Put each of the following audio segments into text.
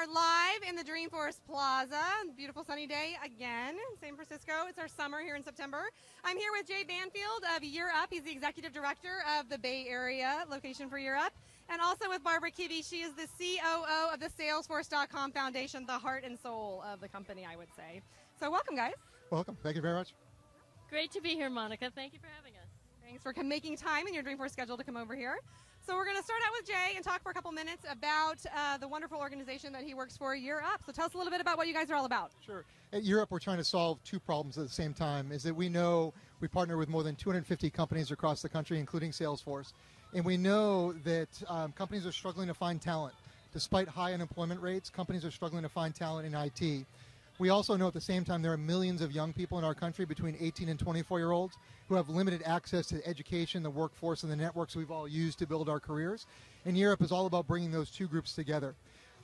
are live in the Dreamforce Plaza. Beautiful sunny day again in San Francisco. It's our summer here in September. I'm here with Jay Banfield of Year Up. He's the executive director of the Bay Area location for Year Up. And also with Barbara Kibbe. She is the COO of the Salesforce.com Foundation, the heart and soul of the company, I would say. So welcome, guys. Welcome. Thank you very much. Great to be here, Monica. Thank you for having us. Thanks for making time in your Dreamforce schedule to come over here. So we're going to start out with Jay and talk for a couple minutes about the wonderful organization that he works for, Year Up. So tell us a little bit about what you guys are all about. Sure. At Year Up, we're trying to solve two problems at the same time. Is that we know we partner with more than 250 companies across the country, including Salesforce. And we know that companies are struggling to find talent. Despite high unemployment rates, companies are struggling to find talent in IT. We also know at the same time there are millions of young people in our country between 18 and 24-year-olds who have limited access to education, the workforce, and the networks we've all used to build our careers. And Year Up is all about bringing those two groups together.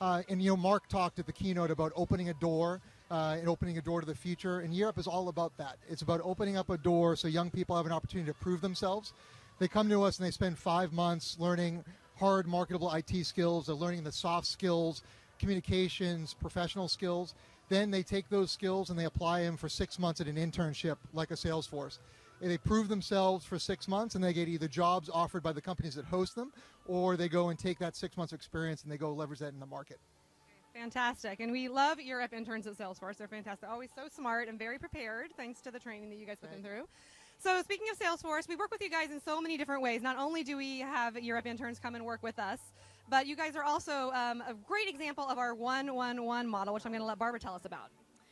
And Mark talked at the keynote about opening a door and opening a door to the future. And Year Up is all about that. It's about opening up a door so young people have an opportunity to prove themselves. They come to us and they spend 5 months learning hard marketable IT skills. They're learning the soft skills, communications, professional skills. Then they take those skills and they apply them for 6 months at an internship like a Salesforce. And they prove themselves for 6 months and they get either jobs offered by the companies that host them, or they go and take that 6 months experience and they go leverage that in the market. Fantastic. And we love Year Up interns at Salesforce. They're fantastic. Always so smart and very prepared, thanks to the training that you guys put them through. So speaking of Salesforce, we work with you guys in so many different ways. Not only do we have Year Up interns come and work with us, but you guys are also a great example of our 1-1-1 model, which I'm going to let Barbara tell us about.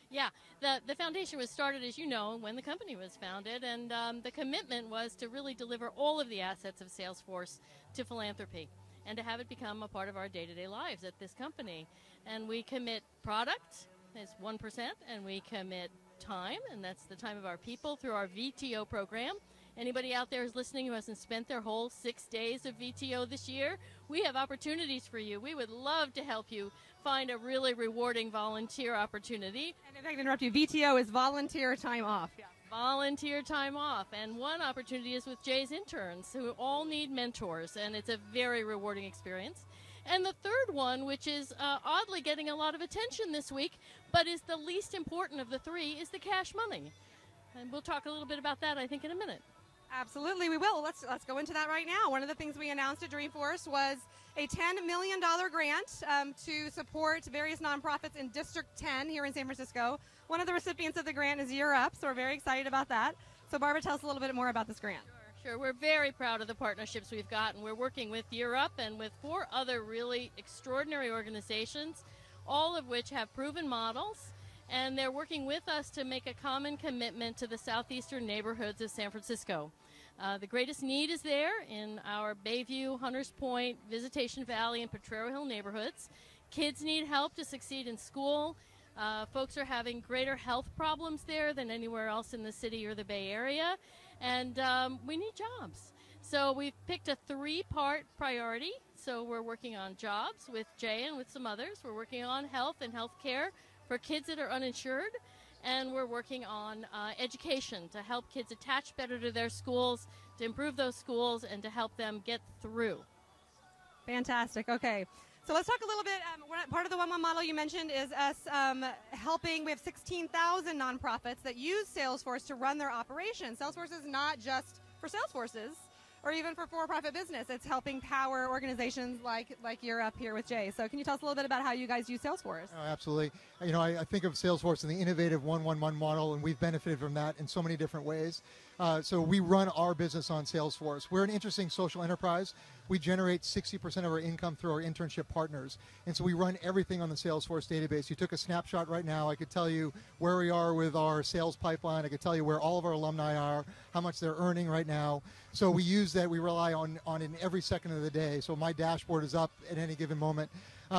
Yeah, the foundation was started, as you know, when the company was founded, and the commitment was to really deliver all of the assets of Salesforce to philanthropy and to have it become a part of our day-to-day lives at this company. And we commit product as 1%, and we commit time, and that's the time of our people, through our VTO program. Anybody out there who's listening who hasn't spent their whole 6 days of VTO this year, we have opportunities for you. We would love to help you find a really rewarding volunteer opportunity. And if I can interrupt you, VTO is volunteer time off. Yeah. Volunteer time off. And one opportunity is with Jay's interns, who all need mentors, and it's a very rewarding experience. And the third one, which is oddly getting a lot of attention this week, but is the least important of the three, is the cash money. And we'll talk a little bit about that, I think, in a minute. Absolutely, we will. Let's go into that right now. One of the things we announced at Dreamforce was a $10 million grant to support various nonprofits in District 10 here in San Francisco. One of the recipients of the grant is Year Up, so we're very excited about that. So Barbara, tell us a little bit more about this grant. Sure. We're very proud of the partnerships we've got, and we're working with Year Up and with 4 other really extraordinary organizations, all of which have proven models, and they're working with us to make a common commitment to the southeastern neighborhoods of San Francisco. The greatest need is there in our Bayview, Hunters Point, Visitation Valley, and Potrero Hill neighborhoods. Kids need help to succeed in school. Folks are having greater health problems there than anywhere else in the city or the Bay Area, and we need jobs. So we've picked a 3-part priority. So we're working on jobs with Jay and with some others. We're working on health and health care for kids that are uninsured. And we're working on education to help kids attach better to their schools, to improve those schools, and to help them get through. Fantastic. Okay. So let's talk a little bit. Part of the 1-1 model you mentioned is us helping. We have 16,000 nonprofits that use Salesforce to run their operations. Salesforce is not just for Salesforces or even for-profit business. It's helping power organizations like Year Up here with Jay. So can you tell us a little bit about how you guys use Salesforce? Oh, absolutely. I think of Salesforce in the innovative 1-1-1 model, and we've benefited from that in so many different ways. So we run our business on Salesforce. We're an interesting social enterprise. We generate 60% of our income through our internship partners. And so we run everything on the Salesforce database. You took a snapshot right now. I could tell you where we are with our sales pipeline. I could tell you where all of our alumni are, how much they're earning right now. So we use that. We rely on it every second of the day. So my dashboard is up at any given moment.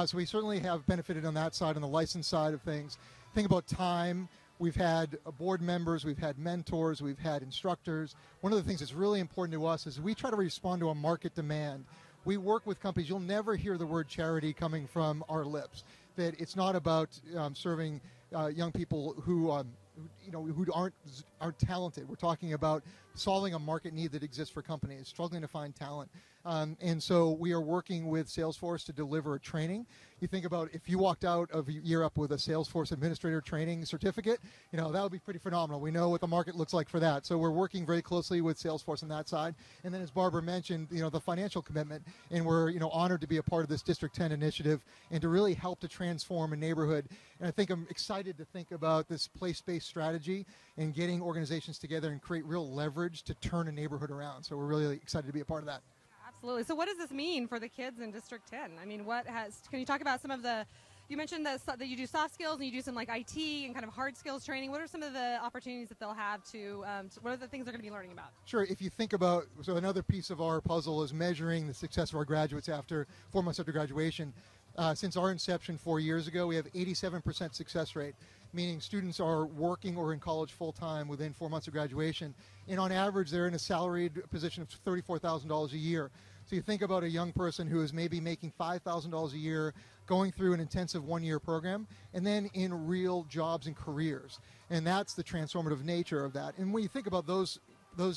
So we certainly have benefited on that side, on the license side of things. Think about time. We've had board members, we've had mentors, we've had instructors. One of the things that's really important to us is we try to respond to a market demand. We work with companies. You'll never hear the word charity coming from our lips. That it's not about serving young people who aren't are talented. We're talking about solving a market need that exists for companies, struggling to find talent. And so we are working with Salesforce to deliver a training. You think about if you walked out of Year Up with a Salesforce Administrator Training Certificate, that would be pretty phenomenal. We know what the market looks like for that. So we're working very closely with Salesforce on that side. And then as Barbara mentioned, the financial commitment. And we're, honored to be a part of this District 10 initiative and to really help to transform a neighborhood. And I think I'm excited to think about this place-based strategy and getting organizations together and create real leverage to turn a neighborhood around. So we're really excited to be a part of that. Absolutely. So what does this mean for the kids in District 10? I mean, can you talk about some of you mentioned that you do soft skills and you do some like IT and kind of hard skills training. What are some of the opportunities that they'll have what are the things they're going to be learning about? Sure. If you think about, so another piece of our puzzle is measuring the success of our graduates 4 months after graduation. Since our inception 4 years ago, we have 87% success rate, meaning students are working or in college full-time within 4 months of graduation. And on average, they're in a salaried position of $34,000 a year. So you think about a young person who is maybe making $5,000 a year, going through an intensive one-year program, and then in real jobs and careers. And that's the transformative nature of that. And when you think about those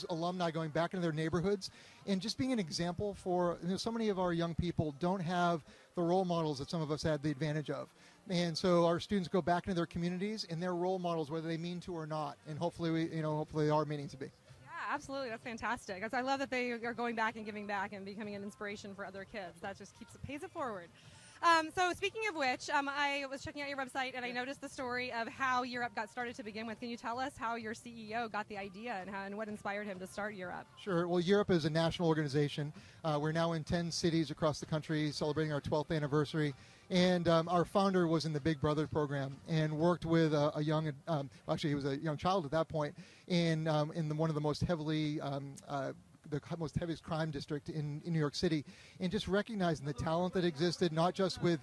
alumni going back into their neighborhoods and just being an example for, so many of our young people don't have the role models that some of us had the advantage of. And so our students go back into their communities and they're role models, whether they mean to or not. And hopefully hopefully they are meaning to be. Yeah, absolutely. That's fantastic. I love that they are going back and giving back and becoming an inspiration for other kids. That just pays it forward. So speaking of which, I was checking out your website and I noticed the story of how Year Up got started to begin with. Can you tell us how your CEO got the idea and what inspired him to start Year Up? Sure. Well, Year Up is a national organization. We're now in 10 cities across the country celebrating our 12th anniversary. And our founder was in the Big Brother program and worked with a young, actually he was a young child at that point, in one of the most heavily the most heaviest crime district in New York City, and just recognizing the talent that existed, not just with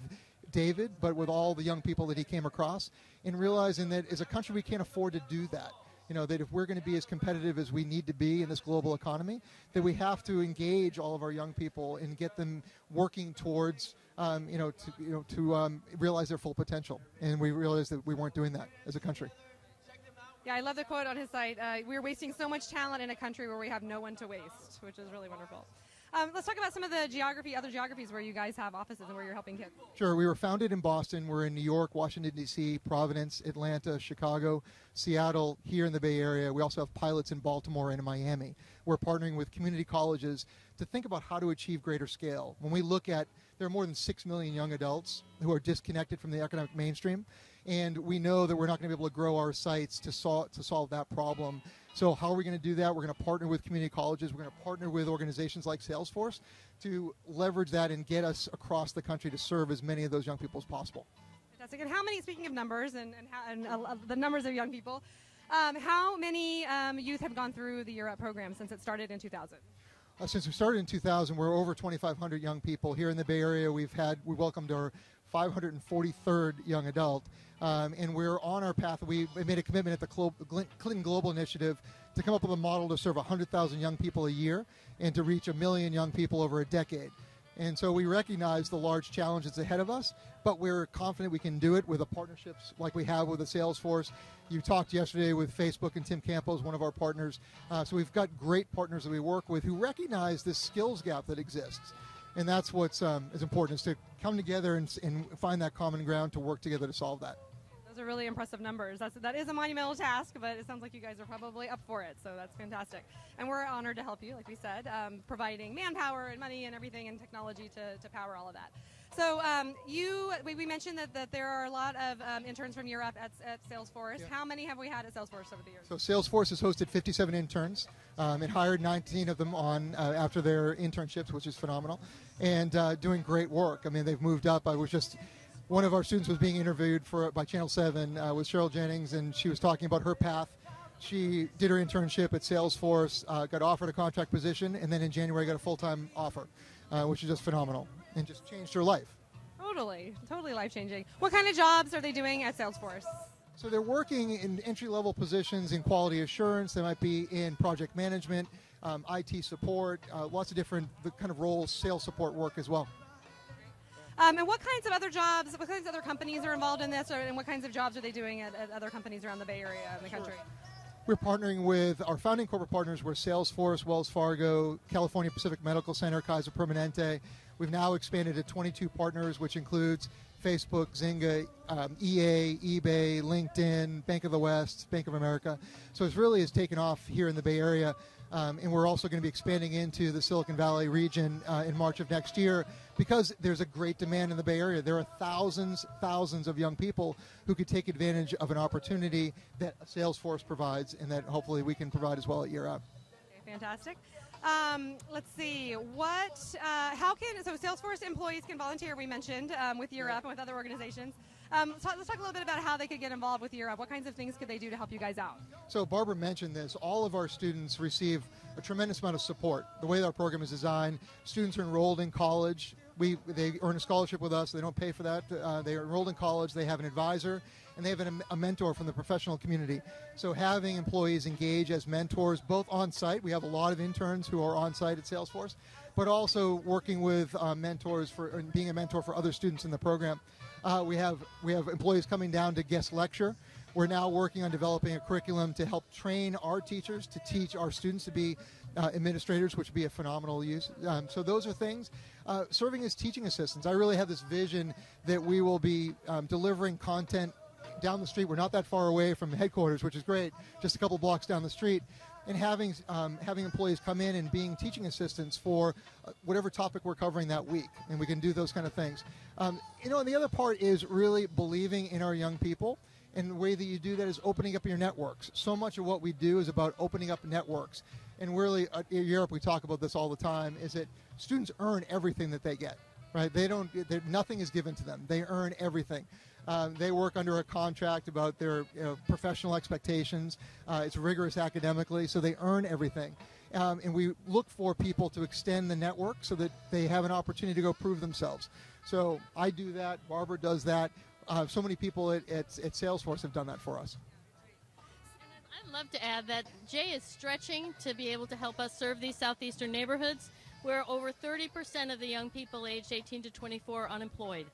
David, but with all the young people that he came across, and realizing that as a country we can't afford to do that. That if we're going to be as competitive as we need to be in this global economy, that we have to engage all of our young people and get them working towards, to realize their full potential. And we realized that we weren't doing that as a country. Yeah, I love the quote on his site. We're wasting so much talent in a country where we have no one to waste, which is really wonderful. Let's talk about some of the other geographies where you guys have offices and where you're helping kids. Sure. We were founded in Boston. We're in New York, Washington, D.C., Providence, Atlanta, Chicago, Seattle, here in the Bay Area. We also have pilots in Baltimore and in Miami. We're partnering with community colleges to think about how to achieve greater scale. When we look at, there are more than 6 million young adults who are disconnected from the economic mainstream, and we know that we're not going to be able to grow our sites to solve that problem. So how are we going to do that? We're going to partner with community colleges. We're going to partner with organizations like Salesforce to leverage that and get us across the country to serve as many of those young people as possible. Fantastic. And how many, speaking of numbers and the numbers of young people, how many youth have gone through the Year Up program since it started in 2000? Since we started in 2000, we're over 2,500 young people. Here in the Bay Area, we welcomed our 543rd young adult. And we're on our path. We made a commitment at the Clinton Global Initiative to come up with a model to serve 100,000 young people a year and to reach 1 million young people over a decade. And so we recognize the large challenges ahead of us, but we're confident we can do it with the partnerships like we have with the Salesforce. You talked yesterday with Facebook and Tim Campos, one of our partners. So we've got great partners that we work with who recognize this skills gap that exists. And that's what's is important, is to come together and find that common ground to work together to solve that. Those are really impressive numbers. That is a monumental task, but it sounds like you guys are probably up for it, so that's fantastic. And we're honored to help you, like we said, providing manpower and money and everything and technology to power all of that. So we mentioned that there are a lot of interns from Year Up at Salesforce. Yeah. How many have we had at Salesforce over the years? So Salesforce has hosted 57 interns and hired 19 of them on after their internships, which is phenomenal, and doing great work. I mean, they've moved up. One of our students was being interviewed by Channel 7 with Cheryl Jennings, and she was talking about her path. She did her internship at Salesforce, got offered a contract position, and then in January got a full-time offer, which is just phenomenal and just changed her life. Totally life-changing. What kind of jobs are they doing at Salesforce? So they're working in entry-level positions in quality assurance. They might be in project management, IT support, lots of different kind of roles, sales support work as well. And what kinds of other jobs, what kinds of other companies are involved in this, and what kinds of jobs are they doing at other companies around the Bay Area and the country? we're partnering with our founding corporate partners were Salesforce, Wells Fargo, California Pacific Medical Center, Kaiser Permanente. We've now expanded to 22 partners, which includes Facebook, Zynga, EA, eBay, LinkedIn, Bank of the West, Bank of America. So it really has taken off here in the Bay Area. And we're also going to be expanding into the Silicon Valley region in March of next year because there's a great demand in the Bay Area. There are thousands of young people who could take advantage of an opportunity that Salesforce provides and that hopefully we can provide as well at Year Up. Okay, fantastic. Let's see. So Salesforce employees can volunteer, we mentioned, with Year Up and with other organizations. Let's talk a little bit about how they could get involved with Year Up. What kinds of things could they do to help you guys out? So Barbara mentioned this. All of our students receive a tremendous amount of support. The way that our program is designed, students are enrolled in college. They earn a scholarship with us. They don't pay for that. They are enrolled in college. They have an advisor, and they have a mentor from the professional community. So having employees engage as mentors, both on-site. We have a lot of interns who are on-site at Salesforce, but also working with mentors and being a mentor for other students in the program. We have employees coming down to guest lecture. We're now working on developing a curriculum to help train our teachers to teach our students to be administrators, which would be a phenomenal use. So those are things. Serving as teaching assistants. I really have this vision that we will be delivering content down the street. We're not that far away from headquarters, which is great, just a couple blocks down the street. And having employees come in and being teaching assistants for whatever topic we're covering that week, and we can do those kind of things. And the other part is really believing in our young people, and the way that you do that is opening up your networks. So much of what we do is about opening up networks. And really, at Europe, we talk about this all the time, is that students earn everything that they get, right? Nothing is given to them. They earn everything. They work under a contract about their professional expectations. It's rigorous academically, so they earn everything. And we look for people to extend the network so that they have an opportunity to go prove themselves. So I do that. Barbara does that. So many people at Salesforce have done that for us. I'd love to add that Jay is stretching to be able to help us serve these southeastern neighborhoods where over 30% of the young people aged 18 to 24 are unemployed.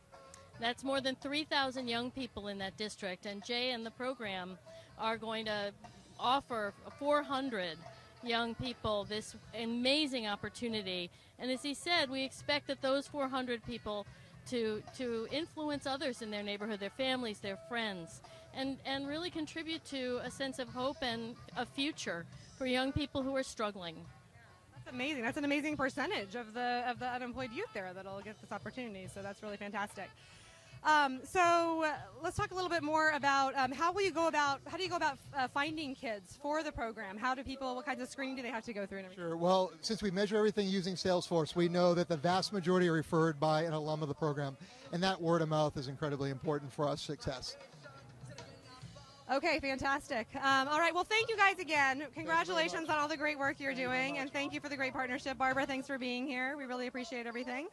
That's more than 3,000 young people in that district, and Jay and the program are going to offer 400 young people this amazing opportunity. And as he said, we expect that those 400 people to influence others in their neighborhood, their families, their friends, and really contribute to a sense of hope and a future for young people who are struggling. That's amazing. That's an amazing percentage of the unemployed youth there that'll get this opportunity. So that's really fantastic. So let's talk a little bit more about how do you go about finding kids for the program? What kinds of screening do they have to go through? And everything? Sure. Well, since we measure everything using Salesforce, we know that the vast majority are referred by an alum of the program, and that word of mouth is incredibly important for our success. Okay, fantastic. All right, well, thank you guys again. Congratulations on all the great work you're doing, and thank you for the great partnership. Barbara, thanks for being here. We really appreciate everything.